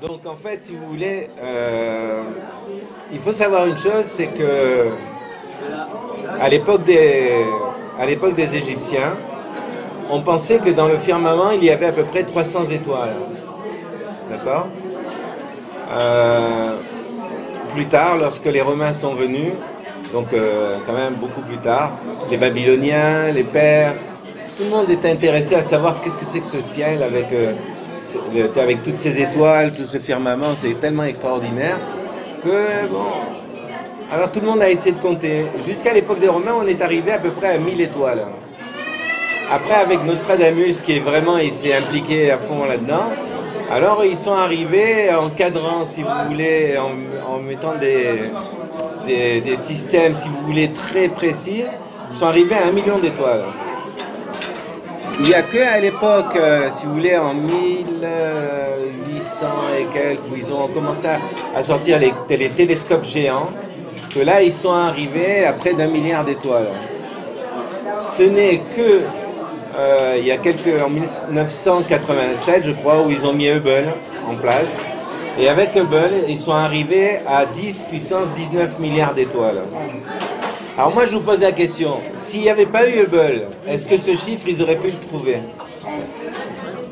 Donc en fait, si vous voulez, il faut savoir une chose, c'est que à l'époque des Égyptiens, on pensait que dans le firmament, il y avait à peu près 300 étoiles. D'accord. Plus tard, lorsque les Romains sont venus, donc quand même beaucoup plus tard, les Babyloniens, les Perses, tout le monde était intéressé à savoir qu'est-ce que c'est que ce ciel avec toutes ces étoiles, tout ce firmament, c'est tellement extraordinaire que bon. Alors tout le monde a essayé de compter. Jusqu'à l'époque des Romains, on est arrivé à peu près à 1000 étoiles. Après, avec Nostradamus, qui est vraiment, il s'est impliqué à fond là-dedans, alors ils sont arrivés en cadrant, si vous voulez, en mettant des systèmes, si vous voulez, très précis, ils sont arrivés à 1 million d'étoiles. Il n'y a que à l'époque, si vous voulez, en 1800 et quelques, où ils ont commencé à sortir les télescopes géants, que là, ils sont arrivés à près d'1 milliard d'étoiles. Ce n'est que il y a en 1987, je crois, où ils ont mis Hubble en place. Et avec Hubble, ils sont arrivés à 10 puissance 19 milliards d'étoiles. Alors moi, je vous pose la question, s'il n'y avait pas eu Hubble, est-ce que ce chiffre, ils auraient pu le trouver?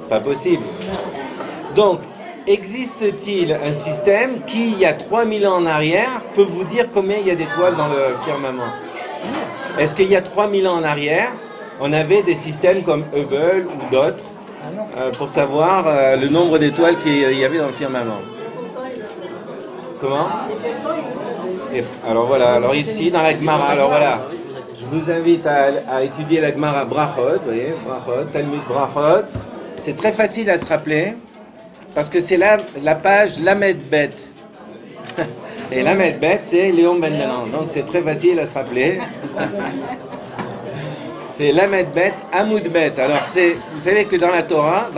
Pas possible. Donc, existe-t-il un système qui, il y a 3000 ans en arrière, peut vous dire combien il y a d'étoiles dans le firmament? Est-ce qu'il y a 3000 ans en arrière, on avait des systèmes comme Hubble ou d'autres pour savoir le nombre d'étoiles qu'il y avait dans le firmament? Comment? Alors voilà, alors ici dans la Gemara, alors voilà, je vous invite à étudier la Gemara Brachot, vous voyez, Brachot, Talmud Brachot. C'est très facile à se rappeler parce que c'est la page Lamed Bet. Et Lamed Bet, c'est Léon Bendelan, donc c'est très facile à se rappeler. C'est Lamed Bet, Amoud Bet. Alors vous savez que dans la Torah,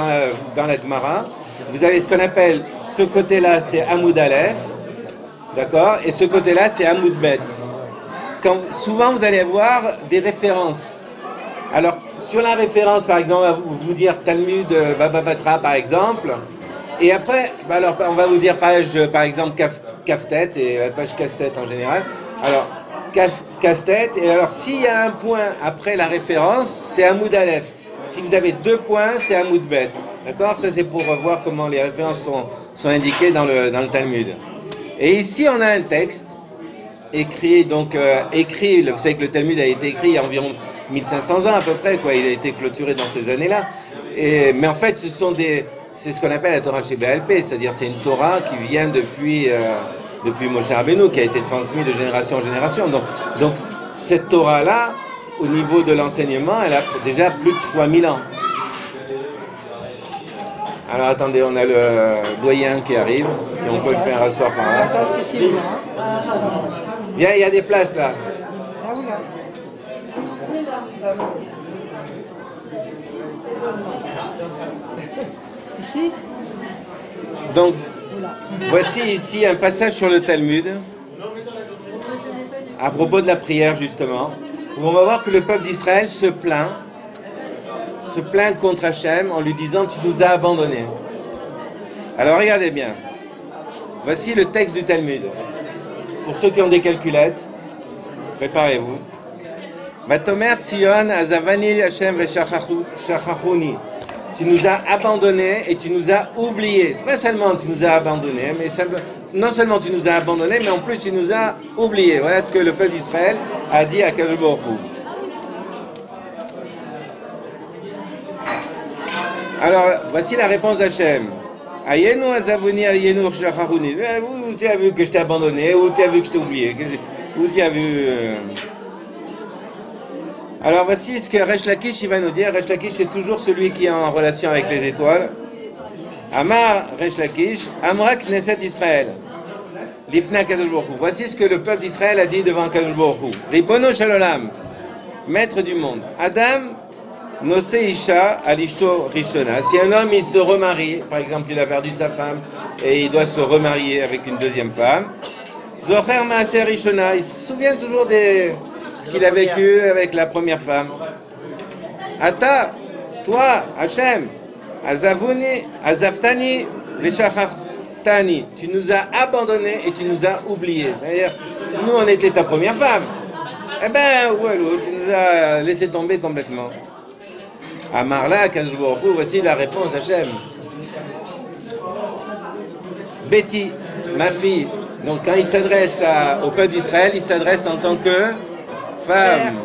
dans la Gemara, vous avez ce qu'on appelle, ce côté-là c'est Amoud Aleph, d'accord, et ce côté-là c'est Amoud Bet. Souvent vous allez voir des références. Alors sur la référence, par exemple, on va vous dire Talmud Baba Batra par exemple, et après, alors on va vous dire page par exemple Kaftet, c'est la page Casse-tête en général. Alors casse-tête, et alors s'il y a un point après la référence, c'est Amoud Aleph. Si vous avez 2 points, c'est Amoud Bet. D'accord? Ça c'est pour voir comment les références sont indiquées dans le Talmud. Et ici on a un texte écrit, donc écrit, vous savez que le Talmud a été écrit il y a environ 1500 ans à peu près, quoi. Il a été clôturé dans ces années-là. Mais en fait c'est ce qu'on appelle la Torah chez BLP, c'est-à-dire c'est une Torah qui vient depuis Moshe Rabbeinu, qui a été transmise de génération en génération. Donc cette Torah-là, au niveau de l'enseignement, elle a déjà plus de 3000 ans. Alors attendez, on a le doyen qui arrive, si on peut le faire asseoir par là. Viens, il y a des places là. Ici? Donc, voici ici un passage sur le Talmud, à propos de la prière justement, où on va voir que le peuple d'Israël se plaint contre Hachem en lui disant « Tu nous as abandonnés ». Alors regardez bien, voici le texte du Talmud. Pour ceux qui ont des calculettes, préparez-vous. « Vatomer Tzion azavani Hachem veshachachuni » Tu nous as abandonnés et tu nous as oubliés. C'est pas seulement tu nous as abandonnés, mais non seulement tu nous as abandonnés, mais en plus tu nous as oubliés. Voilà ce que le peuple d'Israël a dit à Kadosh Baruch Hu. Alors, voici la réponse d'Hachem. Ayenu azavuni, ayenu shachachuni. Où tu as vu que je t'ai abandonné, où tu as vu que je t'ai oublié, où tu as vu... Alors voici ce que Resh Lakish il va nous dire. Resh Lakish c'est toujours celui qui est en relation avec les étoiles. Amar Resh Lakish, Amra Knesset Israël. Lifna Kadosh Baruch Hu. Voici ce que le peuple d'Israël a dit devant Kadosh Baruch Hu. Ribono Shalolam, maître du monde. Adam Nose Isha Alishto Rishona. Si un homme il se remarie, par exemple il a perdu sa femme et il doit se remarier avec une deuxième femme, Zocher Maaser Rishona, il se souvient toujours ce qu'il a vécu avec la première femme. Ata, toi, Hachem, Azaftani, Tani, tu nous as abandonnés et tu nous as oubliés. C'est-à-dire, nous, on était ta première femme. Eh ben, Walou, tu nous as laissé tomber complètement. Amarla, Kazouborou, voici la réponse Hachem. Betty, ma fille, donc quand il s'adresse au peuple d'Israël, il s'adresse en tant que femme.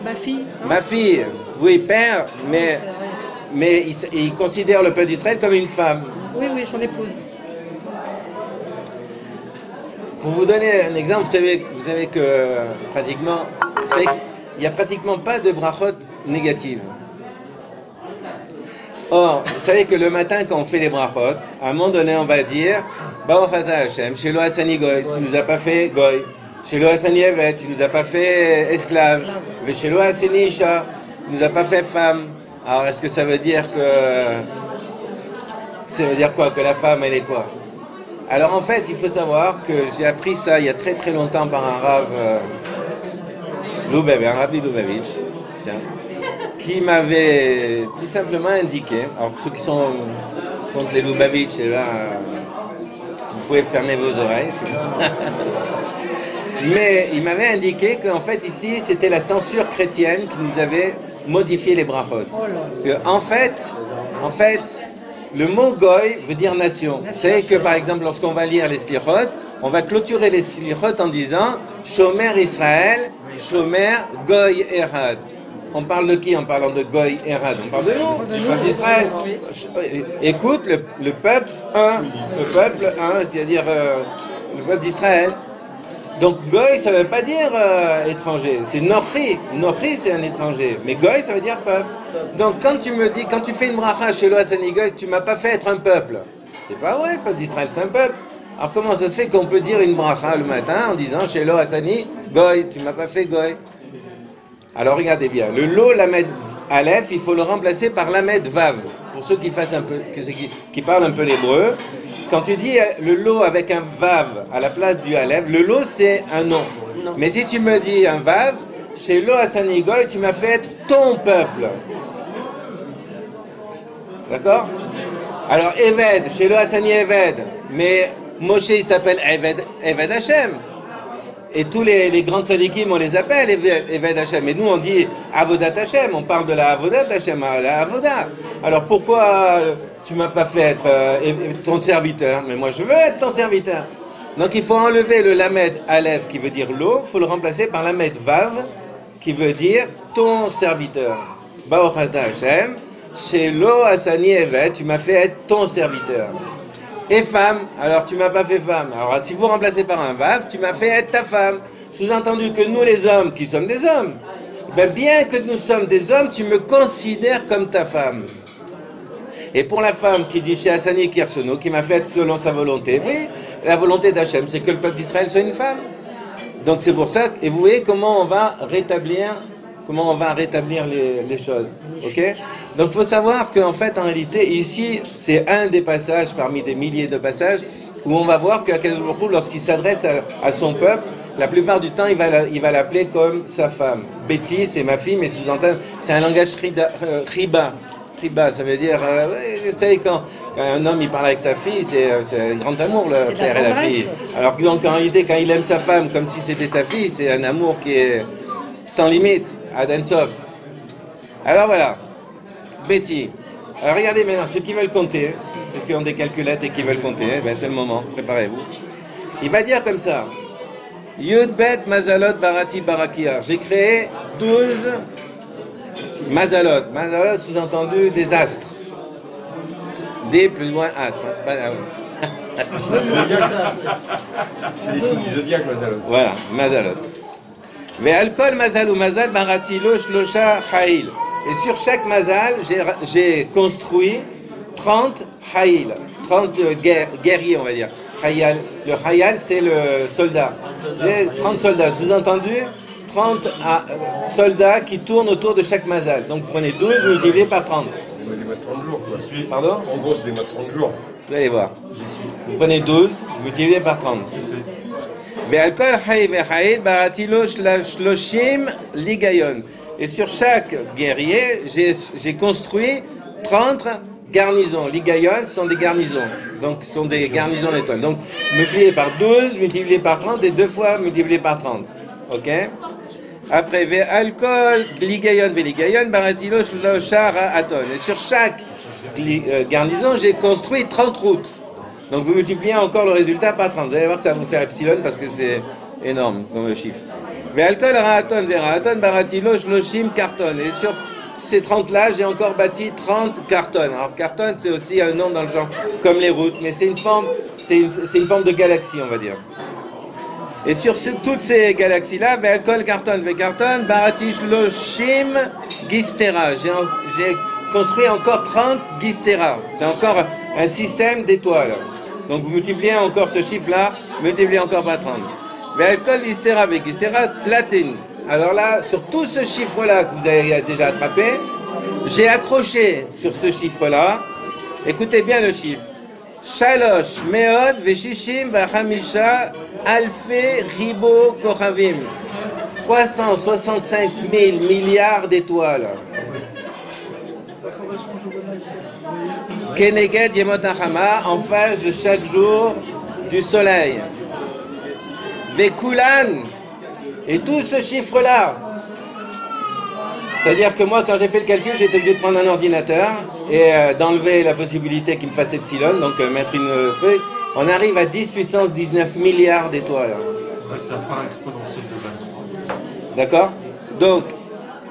Ma fille. Ma fille, oui, père, mais il considère le peuple d'Israël comme une femme. Oui, oui, son épouse. Pour vous donner un exemple, vous savez que pratiquement, il n'y a pratiquement pas de brachot négatives. Or, vous savez que le matin, quand on fait les brachot, à un moment donné, on va dire Baruch Ata Hashem, Shelo Asani Goy, tu nous as pas fait Goy. Shelo Asani Evet, tu nous as pas fait esclave. Shelo Asani Isha, tu nous as pas fait femme. Alors, est-ce que ça veut dire que. Ça veut dire quoi? Que la femme, elle est quoi? Alors, en fait, il faut savoir que j'ai appris ça il y a très très longtemps par un Rav un Rabbi Lubavitch, tiens, qui m'avait tout simplement indiqué, alors ceux qui sont contre les Lubavitch, et là, vous pouvez fermer vos oreilles, mais il m'avait indiqué qu'en fait ici, c'était la censure chrétienne qui nous avait modifié les brachot. Parce que, en fait, le mot goy veut dire nation. C'est que par exemple, lorsqu'on va lire les slichot, on va clôturer les slichot en disant Shomer Israël, Shomer Goy Erad. On parle de qui en parlant de Goy Erad? On parle de nous, du peuple d'Israël. Écoute, le peuple un, c'est-à-dire le peuple d'Israël. Donc Goy, ça ne veut pas dire étranger, c'est Nochi. Nochi, c'est un étranger, mais Goy, ça veut dire peuple. Donc quand tu me dis, quand tu fais une bracha chez Asani Goy, tu m'as pas fait être un peuple. C'est pas vrai, le peuple d'Israël, c'est un peuple. Alors comment ça se fait qu'on peut dire une bracha le matin en disant chez Asani Goy, tu m'as pas fait Goy? Alors regardez bien, le lo lamed aleph, il faut le remplacer par lamed vav. Pour ceux qui fassent un peu, qui parlent un peu l'hébreu, quand tu dis le lo avec un vav à la place du aleph, le lo c'est un nom. Mais si tu me dis un vav, chez lo Asani Goy, tu m'as fait être ton peuple. D'accord? Alors Eved, chez lo Asani Eved, mais Moshe il s'appelle Eved Hashem. Et tous les grands tzadikim, on les appelle Eved Hashem. Mais nous, on dit Avodat Hashem. On parle de la Avodat Hashem, la Avodah. Alors pourquoi tu m'as pas fait être ton serviteur? Mais moi, je veux être ton serviteur. Donc il faut enlever le lamed aleph qui veut dire l'eau. Il faut le remplacer par lamed vav qui veut dire ton serviteur. Baruch Ata Hashem, chez lo Asani Eved, tu m'as fait être ton serviteur. Et femme, alors tu m'as pas fait femme. Alors si vous remplacez par un vav, tu m'as fait être ta femme. Sous-entendu que nous les hommes, qui sommes des hommes, ben bien que nous sommes des hommes, tu me considères comme ta femme. Et pour la femme qui dit chez Hassani Kirsono, qui m'a fait selon sa volonté, oui, la volonté d'Hachem, c'est que le peuple d'Israël soit une femme. Donc c'est pour ça, et vous voyez comment on va rétablir les choses. Ok? Donc il faut savoir qu'en fait, en réalité, ici, c'est un des passages parmi des milliers de passages où on va voir qu'Akadosh Baruch Hu, lorsqu'il s'adresse à son peuple, la plupart du temps, il va l'appeler comme sa femme. Betty, c'est ma fille, mais sous-entendu, c'est un langage riba. Riba, ça veut dire, vous savez, quand un homme il parle avec sa fille, c'est un grand amour, le frère et la fille. Alors que donc, en réalité, quand il aime sa femme comme si c'était sa fille, c'est un amour qui est sans limite, ad ensof. Alors voilà, Betty. Alors regardez maintenant, ceux qui veulent compter, ceux qui ont des calculettes et qui veulent compter, ben c'est le moment, préparez-vous. Il va dire comme ça, Yud Bet Mazalot Barati Barakia. J'ai créé 12 Mazalot. Mazalot sous-entendu des astres. Des plus loin astres. C'est les signes du zodiaque, Mazalot. Voilà, Mazalot. Ve'alkol mazal ou mazal barati lo shlosha chayil. Et sur chaque mazal, j'ai construit 30 chayil, 30 guerriers, on va dire. Chayal. Le chayal, c'est le soldat. J'ai 30 soldats, sous-entendu, 30 soldats qui tournent autour de chaque mazal. Donc prenez 12 multiplié par 30. C'est des mois de 30 jours, quoi. Pardon? En gros, c'est des mois de 30 jours. Vous allez voir. Vous prenez 12 multiplié par 30. Et sur chaque guerrier, j'ai construit 30 garnisons. Ligayon sont des garnisons. Donc, ce sont des garnisons d'étoiles. Donc, multiplié par 12, multiplié par 30 et 2 fois multiplié par 30. Ok? Après, ve alcool, ligayon, baratilo, shloshar, aton. Et sur chaque garnison, j'ai construit 30 routes. Donc, vous multipliez encore le résultat par 30. Vous allez voir que ça va vous faire epsilon parce que c'est énorme comme chiffre. Ve alcool, raaton, baratilo, shloshim, carton. Et sur ces 30 là, j'ai encore bâti 30 cartons. Alors carton, c'est aussi un nom dans le genre, comme les routes, mais c'est une forme de galaxie, on va dire. Et sur toutes ces galaxies-là, Ve'alkol carton, Ve'carton, Barati Shloshim, Gistera. J'ai construit encore 30 Gistera. C'est encore un système d'étoiles. Donc vous multipliez encore ce chiffre-là, multipliez encore par 30. Ve'alkol Gistera, Ve'gistera, Tlatin. Alors là, sur tout ce chiffre-là que vous avez déjà attrapé, j'ai accroché sur ce chiffre-là, écoutez bien le chiffre, Shalosh, Meod, Veshishim, Vachamisha, Alfe, Ribo, Kochavim. 365 000 milliards d'étoiles. Keneged Yemot Hachama, en face de chaque jour du soleil. Vekulan. Et tout ce chiffre-là, c'est-à-dire que moi, quand j'ai fait le calcul, j'ai été obligé de prendre un ordinateur et d'enlever la possibilité qu'il me fasse epsilon, donc mettre une feuille. On arrive à 10 puissance 19 milliards d'étoiles. Ouais, ça fait un exponentiel de 23. D'accord? Donc,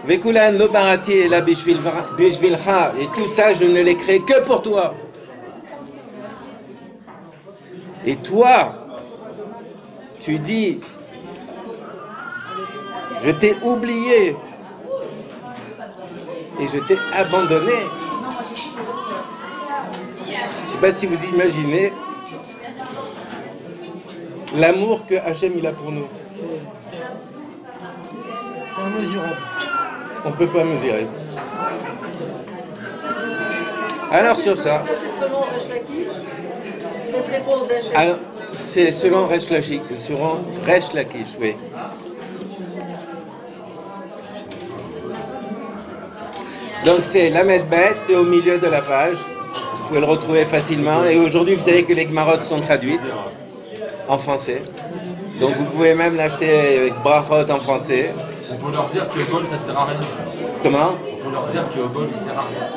Vekulan, Lobarati et la Bishvilcha, et tout ça, je ne l'ai créé que pour toi. Et toi, tu dis, je t'ai oublié et je t'ai abandonné. Je ne sais pas si vous imaginez l'amour que Hachem il a pour nous. C'est immesurable. On ne peut pas mesurer. Alors sur ça. C'est selon Resh Lakish, cette réponse d'Hachem. Alors, c'est selon Resh Lakish, oui. Donc c'est Lamed Bet, c'est au milieu de la page. Vous pouvez le retrouver facilement. Et aujourd'hui, vous savez que les Gmarot sont traduites en français. Donc vous pouvez même l'acheter avec Brachot en français. On peut leur dire que Obol, ça sert à rien. Comment? On peut leur dire que Obol, il sert à rien.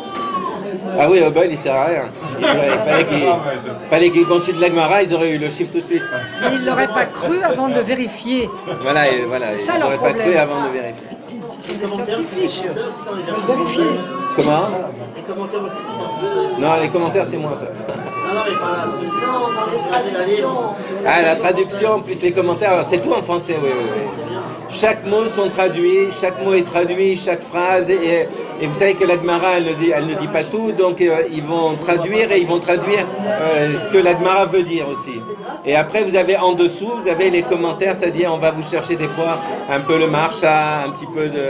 Ah oui, Obol, il sert à rien. Il fallait qu'ils consultent la Gemara, ils auraient eu le chiffre tout de suite. Mais ils ne l'auraient pas cru avant de le vérifier. Voilà, ils Ça, leur n'auraient pas problème. cru avant de vérifier. Ce sont des scientifiques. Vérifier. Comment? Les commentaires aussi sont en français. Non, les commentaires, c'est moins ça. Non, mais pas là. Non, dans les traductions. Ah, la traduction plus les commentaires, c'est tout en français, oui, oui, oui. Chaque mot sont traduits, chaque mot est traduit, chaque phrase. Et vous savez que la Gemara, elle ne dit pas tout, donc ils vont traduire et ils vont traduire ce que la Gemara veut dire aussi. Et après, vous avez en dessous, vous avez les commentaires, c'est-à-dire on va vous chercher des fois un peu le marcha, un petit peu de...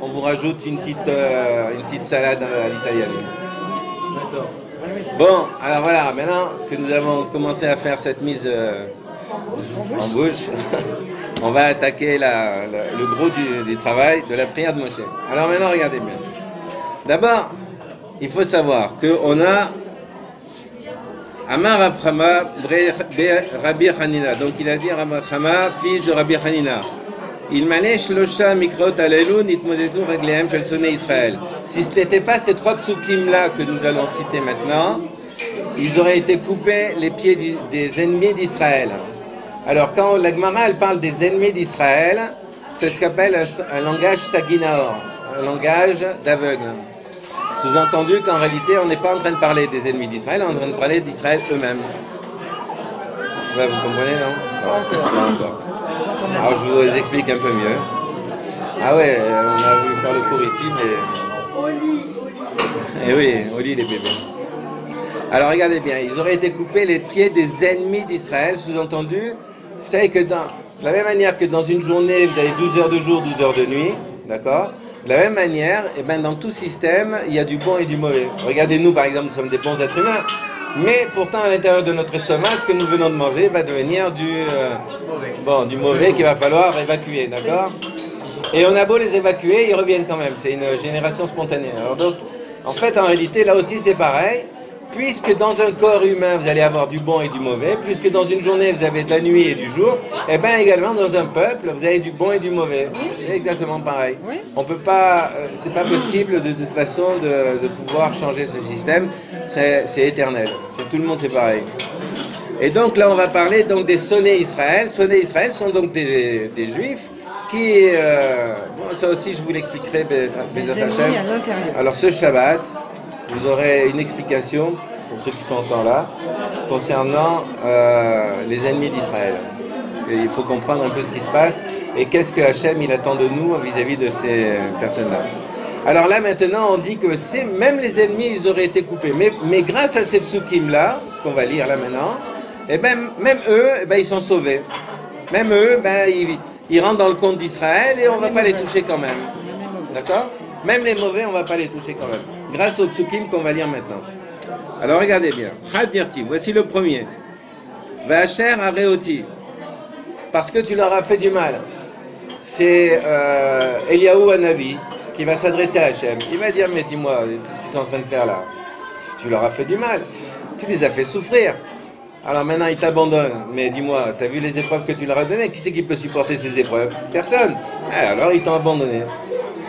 On vous rajoute une petite salade à l'italienne. D'accord. Bon, alors voilà, maintenant que nous avons commencé à faire cette mise en bouche, on va attaquer le gros du travail de la prière de Moshe. Alors maintenant, regardez bien. D'abord, il faut savoir qu'on a Amar Rav Chama Rabbi Hanina. Donc il a dit Rav Chama, fils de Rabbi Hanina. Il manait Shlosha Mikrot Alelu Nitmodetu Reglehem Shel Sonné Israël. Si ce n'était pas ces 3 psukim là que nous allons citer maintenant, ils auraient été coupés les pieds des ennemis d'Israël. Alors quand la Gemara elle parle des ennemis d'Israël, c'est ce qu'appelle un langage saginaor, un langage d'aveugle. Sous-entendu qu'en réalité on n'est pas en train de parler des ennemis d'Israël, on est en train de parler d'Israël eux-mêmes. Ouais, vous comprenez, non? Pas encore. Alors je vous explique un peu mieux. Ah ouais, on a voulu faire le cours ici, mais... Eh oui, au lit les bébés. Alors regardez bien, ils auraient été coupés les pieds des ennemis d'Israël, sous-entendu. Vous savez que de la même manière que dans une journée, vous avez 12 heures de jour, 12 heures de nuit, d'accord? De la même manière, et ben dans tout système, il y a du bon et du mauvais. Regardez-nous, par exemple, nous sommes des bons êtres humains. Mais pourtant, à l'intérieur de notre estomac, ce que nous venons de manger va devenir du mauvais qu'il va falloir évacuer, d'accord? Et on a beau les évacuer, ils reviennent quand même. C'est une génération spontanée. Alors donc, En fait, en réalité, là aussi, c'est pareil. Puisque dans un corps humain, vous allez avoir du bon et du mauvais, puisque dans une journée, vous avez de la nuit et du jour, et bien également dans un peuple, vous avez du bon et du mauvais. C'est exactement pareil. Oui. On peut pas, c'est pas possible de toute façon de pouvoir changer ce système. C'est éternel. Pour tout le monde, c'est pareil. Et donc là, on va parler donc des sonnés Israël. Sonnés Israël sont donc des juifs qui, bon, ça aussi, je vous l'expliquerai. Des ennemis à l'intérieur. Alors ce Shabbat, vous aurez une explication, pour ceux qui sont encore là, concernant les ennemis d'Israël. Il faut comprendre un peu ce qui se passe et qu'est-ce que Hachem il attend de nous vis-à-vis de ces personnes-là. Alors là maintenant on dit que même les ennemis ils auraient été coupés, mais grâce à ces psukim-là, qu'on va lire là maintenant, et ben, même eux ils sont sauvés. Même eux ils rentrent dans le compte d'Israël et on ne va pas les toucher quand même. D'accord? Même les mauvais on ne va pas les toucher quand même. Grâce aux psukim qu'on va lire maintenant. Alors regardez bien. Hadirti, voici le premier. Vacher areoti. Parce que tu leur as fait du mal. C'est Eliaou Hanavi qui va s'adresser à Hachem. Il va dire, mais dis-moi, tout ce qu'ils sont en train de faire là, tu leur as fait du mal. Tu les as fait souffrir. Alors maintenant ils t'abandonnent. Mais dis-moi, tu as vu les épreuves que tu leur as données? Qui c'est qui peut supporter ces épreuves? Personne. Alors ils t'ont abandonné.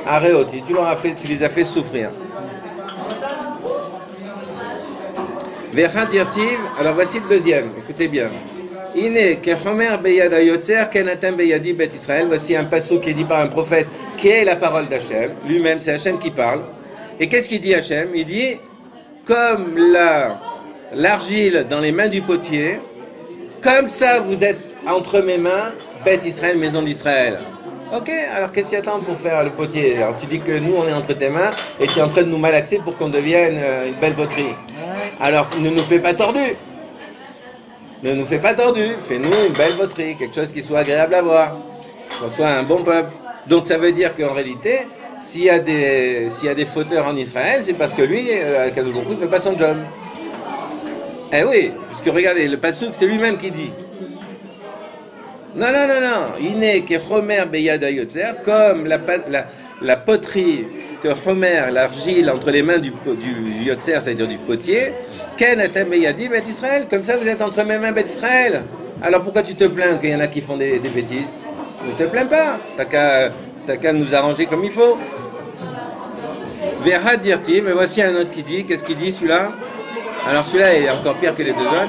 Areoti, tu les as fait souffrir. Alors voici le deuxième, écoutez bien. Voici un passage qui est dit par un prophète qui est la parole d'Hachem. Lui-même, c'est Hachem qui parle. Et qu'est-ce qu'il dit Hachem? Il dit, comme l'argile dans les mains du potier, comme ça vous êtes entre mes mains, Beth Israël, maison d'Israël. Ok, alors qu'est-ce qu'il y a tant pour faire le potier? Alors tu dis que nous on est entre tes mains et tu es en train de nous malaxer pour qu'on devienne une belle poterie. Alors ne nous fais pas tordu. Ne nous fais pas tordu. Fais-nous une belle poterie, quelque chose qui soit agréable à voir. Qu'on soit un bon peuple. Donc ça veut dire qu'en réalité, s'il y a des fauteurs en Israël, c'est parce que lui, Kadosh Baruch Hu, ne fait pas son job. Eh oui, puisque regardez, le pasuk c'est lui-même qui dit. Non. Iné que Chomer beyada yotzer, comme la poterie que Chomer, l'argile entre les mains du yotzer, c'est-à-dire du potier, Ken atem beyadi bet Israël, comme ça vous êtes entre mes mains bet Israël. Alors pourquoi tu te plains qu'il y en a qui font des bêtises? Ne te plains pas, t'as qu'à nous arranger comme il faut. Verhat dirti, mais voici un autre qui dit, qu'est-ce qu'il dit celui-là? Alors celui-là il est encore pire que les deux autres.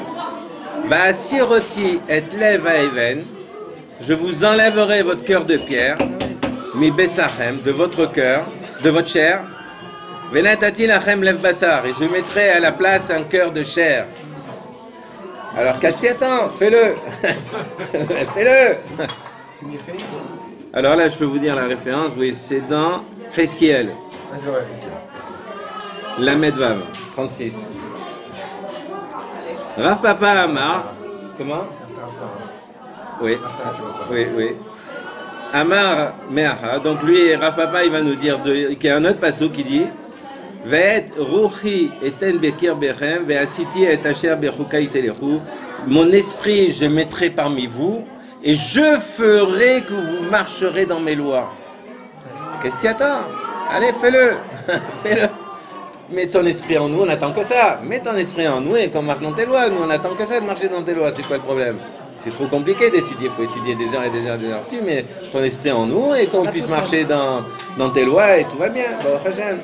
Va siroti et lev even. Je vous enlèverai votre cœur de pierre, mi besachem, de votre cœur, de votre chair, venatati lachem lev basar, et je mettrai à la place un cœur de chair. Alors Castiatan, fais-le, fais-le. Alors là, je peux vous dire la référence, oui, c'est dans Cheskiel, la Medvav, 36. Rav Papa Amar, comment? Oui. Amar Meacha, donc lui, Rav Papa, il va nous dire qu'il y a un autre passage qui dit Ve'et ruchi eten bekir bechem ve'asiti et asher bechukai telechu. Mon esprit, je mettrai parmi vous et je ferai que vous marcherez dans mes lois. Qu'est-ce que tu attends? Allez, fais-le. Fais-le. Mets ton esprit en nous, on attend que ça. Mets ton esprit en nous et qu'on marche dans tes lois. Nous, on attend que ça de marcher dans tes lois. C'est quoi le problème? C'est trop compliqué d'étudier, il faut étudier des heures et des heures et des heures. Tu mets ton esprit en nous et qu'on puisse marcher dans tes lois et tout va bien. Baruch Hashem.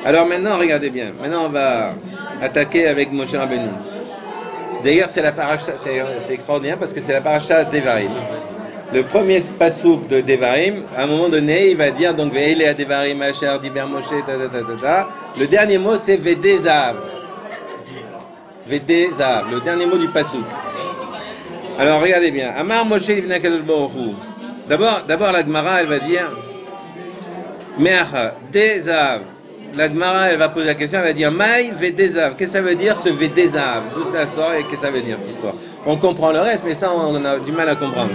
Alors maintenant, regardez bien. Maintenant, on va attaquer avec Moshe Rabbeinu. D'ailleurs, c'est la paracha, c'est extraordinaire parce que c'est la paracha Devarim. Le premier passouk de Devarim, à un moment donné, il va dire donc Ve'ele Devarim Asher Diber Moshe. Le dernier mot, c'est Vedezav. Vedezav, le dernier mot du passouk. Alors regardez bien. Amar Moshe Livna Kadosh Baruch Hu. D'abord la Gemara, elle va dire Meacha Dezav. La Gemara, elle va poser la question, elle va dire Maï Vedezav. Qu'est-ce que ça veut dire ce Vedezav? D'où ça sort et qu'est-ce que ça veut dire cette histoire? On comprend le reste, mais ça on a du mal à comprendre.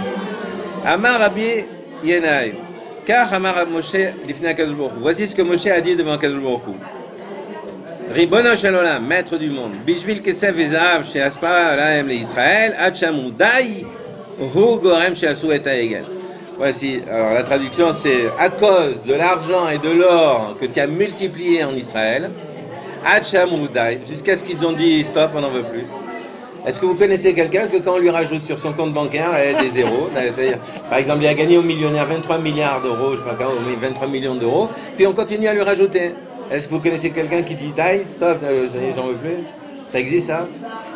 Amar Rabbi Yenai. Car Amar Moshe Livna Kadosh Baruch Hu. Voici ce que Moshe a dit devant Kadosh Baruch Hu. Ribono shel olam, maître du monde, bishvil kesef vezav she'aspa lahem leIsraël, ad shamu dai hu gorem she'asu et ha'egel. Voici, alors la traduction c'est à cause de l'argent et de l'or que tu as multiplié en Israël, jusqu'à ce qu'ils ont dit stop, on n'en veut plus. Est-ce que vous connaissez quelqu'un que quand on lui rajoute sur son compte bancaire des zéros, c'est-à-dire, par exemple, il a gagné au millionnaire 23 milliards d'euros, je sais pas quand, 23 millions d'euros, puis on continue à lui rajouter. Est-ce que vous connaissez quelqu'un qui dit die, stop, j'en veux plus? Ça existe ça?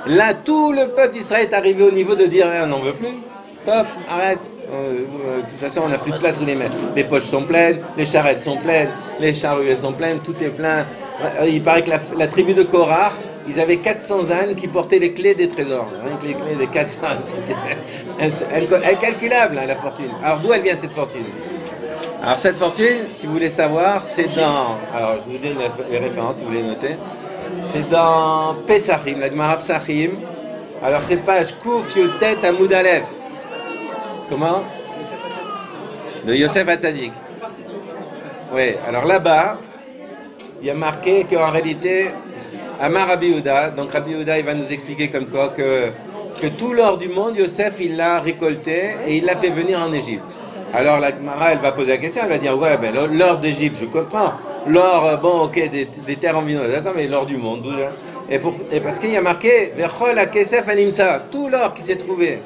Là, tout le peuple d'Israël est arrivé au niveau de dire on n'en veut plus, stop, arrête. De toute façon, on n'a plus de place où les mettre. Les poches sont pleines, les charrettes sont pleines, les charrues sont pleines, tout est plein. Il paraît que la tribu de Korah, ils avaient 400 ânes qui portaient les clés des trésors. Rien que les clés des 400 ânes, c'était incalculable, hein, la fortune. Alors d'où elle vient cette fortune? Alors cette fortune, si vous voulez savoir, c'est dans... Alors je vous donne les références si vous voulez noter. C'est dans Pesachim, la Gemara Pesachim. Alors c'est page Kouf Yutet Amoud Aleph. Comment? De Yosef Hatzadik. Oui, alors là-bas, il y a marqué qu'en réalité, Amar Rabbi Yehuda, donc Rabbi Yehuda il va nous expliquer comme quoi que tout l'or du monde, Yosef il l'a récolté et il l'a fait venir en Égypte. Alors la Gemara elle va poser la question, elle va dire ouais ben l'or d'Égypte je comprends, l'or bon ok des terres environnantes, d'accord, mais l'or du monde, et parce qu'il y a marqué Vechol HaKesef Animsa, tout l'or qui s'est trouvé.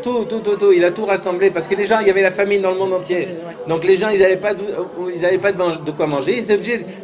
Tout, il a tout rassemblé parce que les gens, il y avait la famine dans le monde entier. Donc les gens, ils n'avaient pas de quoi manger.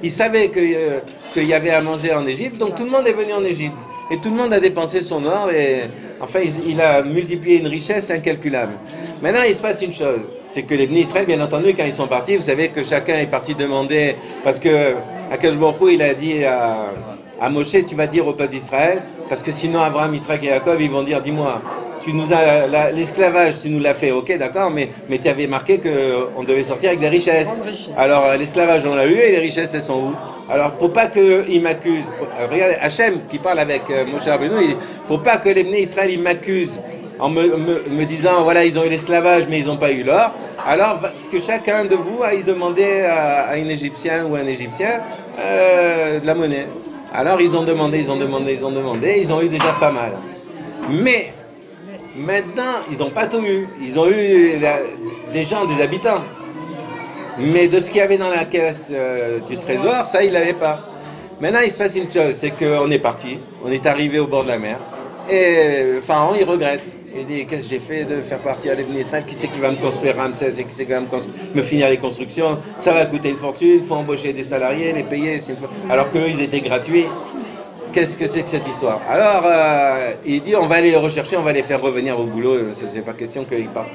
Ils savaient qu'il y avait à manger en Égypte. Donc tout le monde est venu en Égypte et tout le monde a dépensé son or et enfin il a multiplié une richesse incalculable. Maintenant, il se passe une chose, c'est que les Bnei Israël, bien entendu, quand ils sont partis, vous savez que chacun est parti demander parce que Akadosh Baruch Hu, il a dit à Moshe, tu vas dire au peuple d'Israël, parce que sinon Abraham, Israël et Jacob, ils vont dire, dis-moi. Tu nous as l'esclavage, tu nous l'as fait, ok, d'accord, mais tu avais marqué qu'on devait sortir avec des richesses. Alors l'esclavage, on l'a eu et les richesses, elles sont où? Alors pour pas qu'ils m'accusent, regardez Hachem qui parle avec Moshe Rabbeinu, pour pas que les Bnei Israël ils m'accusent en me disant voilà ils ont eu l'esclavage mais ils n'ont pas eu l'or. Alors que chacun de vous aille demander à un Égyptien ou un Égyptien de la monnaie. Alors ils ont demandé, ils ont eu déjà pas mal. Mais maintenant, ils n'ont pas tout eu. Ils ont eu des gens, des habitants. Mais de ce qu'il y avait dans la caisse du trésor, ça, ils ne l'avaient pas. Maintenant, il se passe une chose, c'est qu'on est parti, on est arrivé au bord de la mer, et le pharaon, il regrette. Il dit, qu'est-ce que j'ai fait de faire partir les Bnei Israël? Qui c'est qui va me construire Ramsès et qui c'est qui va me finir les constructions? Ça va coûter une fortune, il faut embaucher des salariés, les payer, alors qu'eux, ils étaient gratuits. Qu'est-ce que c'est que cette histoire? Alors, il dit, on va aller les rechercher, on va les faire revenir au boulot. C'est pas question qu'ils partent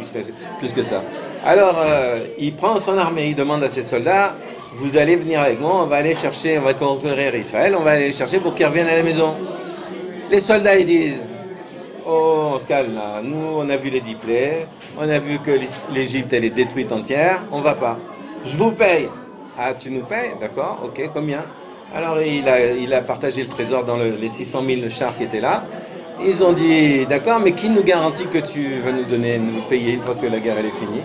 plus que ça. Alors, il prend son armée, il demande à ses soldats, vous allez venir avec moi, on va aller chercher, on va conquérir Israël, on va aller les chercher pour qu'ils reviennent à la maison. Les soldats, ils disent, oh, on se calme là, nous, on a vu les 10 plaies, on a vu que l'Égypte, elle est détruite entière, on va pas. Je vous paye. Ah, tu nous payes? D'accord, ok, combien? Alors il a partagé le trésor dans les 600 000 chars qui étaient là. Ils ont dit, d'accord, mais qui nous garantit que tu vas nous payer une fois que la guerre elle est finie?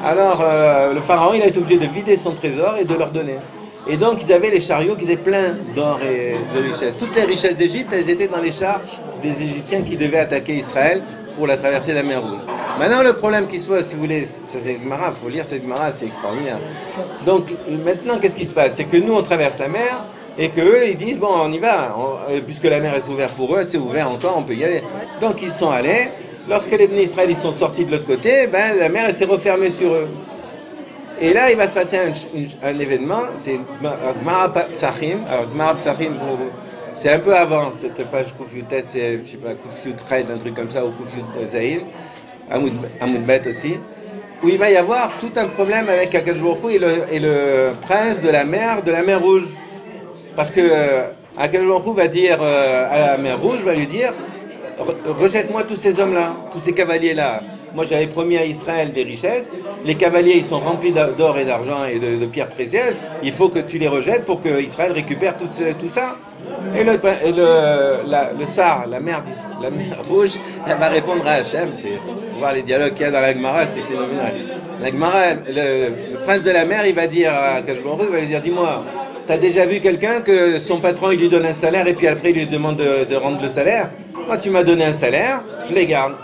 Alors le pharaon, il a été obligé de vider son trésor et de leur donner. Et donc ils avaient les chariots qui étaient pleins d'or et de richesses. Toutes les richesses d'Égypte, elles étaient dans les chars des Égyptiens qui devaient attaquer Israël pour la traversée de la mer Rouge. Maintenant le problème qui se pose, si vous voulez, ça c'est Gemara, il faut lire cette Gemara, c'est extraordinaire. Donc maintenant qu'est-ce qui se passe? C'est que nous on traverse la mer, et qu'eux, ils disent, bon, on y va, puisque la mer est ouverte pour eux, c'est ouvert encore, on peut y aller. Donc ils sont allés, lorsque les Bnei Israël ils sont sortis de l'autre côté, ben, la mer elle s'est refermée sur eux. Et là, il va se passer un événement, c'est Gemara Pesachim. Alors Gemara Pesachim, c'est un peu avant cette page Koufiyutet, c'est, je sais pas, Koufiyutred, un truc comme ça, ou Koufiyut Zaïn, Amoudbet aussi, où il va y avoir tout un problème avec Akadosh Baruch Hu et le prince de la mer Rouge. Parce que Akadosh Baruch Hu va dire à la mer Rouge, va lui dire, rejette-moi tous ces hommes-là, tous ces cavaliers-là. Moi j'avais promis à Israël des richesses, les cavaliers ils sont remplis d'or et d'argent et de pierres précieuses, il faut que tu les rejettes pour que Israël récupère tout ça. Et le Sar, la mer Rouge, elle va répondre à Hachem, pour voir les dialogues qu'il y a dans la Gemara, c'est phénoménal. La Gemara, le prince de la mer, il va dire à Akadosh Baruch Hu, il va lui dire, dis-moi, t'as déjà vu quelqu'un que son patron il lui donne un salaire et puis après il lui demande de rendre le salaire? Moi tu m'as donné un salaire, je les garde.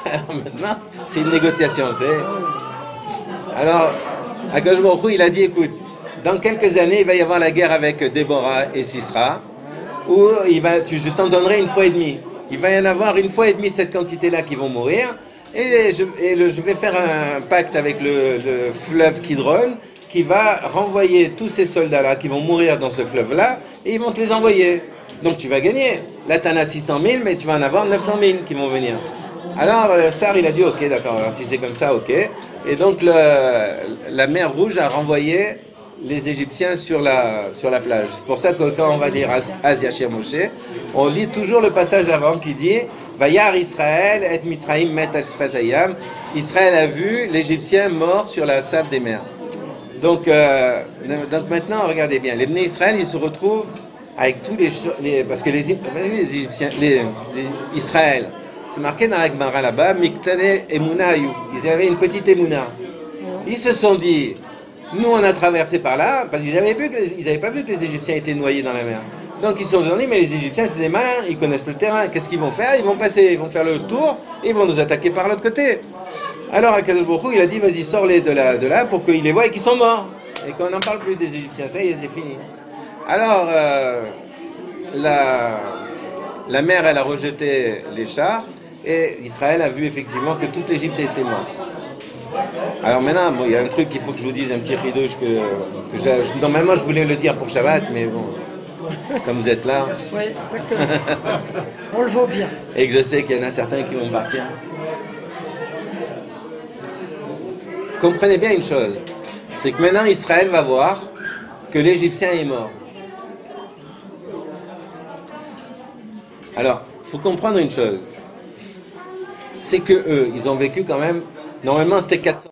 Alors maintenant, c'est une négociation, vous savez. Alors, Akadosh Baruch Hu, il a dit, écoute, dans quelques années, il va y avoir la guerre avec Déborah et Sisra, où je t'en donnerai une fois et demie. Il va y en avoir une fois et demie cette quantité-là qui vont mourir, et je vais faire un pacte avec le fleuve Kidron, qui va renvoyer tous ces soldats-là qui vont mourir dans ce fleuve-là, et ils vont te les envoyer. Donc tu vas gagner. Là, tu en as 600 000, mais tu vas en avoir 900 000 qui vont venir. Alors, Sar, il a dit, ok, d'accord, alors si c'est comme ça, ok. Et donc, la mer Rouge a renvoyé les Égyptiens sur la plage. C'est pour ça que quand on va lire Az Yashir Moshe, on lit toujours le passage d'avant qui dit, Vayar Israël et Misraïm met al Sfat Hayam. Israël a vu l'Égyptien mort sur la sable des mers. Donc maintenant, regardez bien, les Bnei Israël, ils se retrouvent avec tous parce que les Égyptiens, Israël, c'est marqué dans la Gemara là-bas, Miktane Emunayu, ils avaient une petite Emuna. Ils se sont dit, nous on a traversé par là, parce qu'ils n'avaient pas vu que les Égyptiens étaient noyés dans la mer. Donc ils se sont dit, mais les Égyptiens c'est des malins, ils connaissent le terrain, qu'est-ce qu'ils vont faire? Ils vont faire le tour, et ils vont nous attaquer par l'autre côté. Alors Akadosh Baruch Hu, il a dit, vas-y, sors-les de là pour qu'ils les voient et qu'ils sont morts. Et qu'on n'en parle plus des Égyptiens, ça y est, c'est fini. Alors, la mer, elle a rejeté les chars, et Israël a vu effectivement que toute l'Égypte était morte. Alors maintenant, bon, il y a un truc qu'il faut que je vous dise, un petit ridouche normalement je voulais le dire pour Shabbat, mais bon, comme vous êtes là. Oui, exactement. On le vaut bien. Et que je sais qu'il y en a certains qui vont partir. Comprenez bien une chose, c'est que maintenant Israël va voir que l'Égyptien est mort. Alors, il faut comprendre une chose, c'est que eux, ils ont vécu quand même, normalement c'était 400.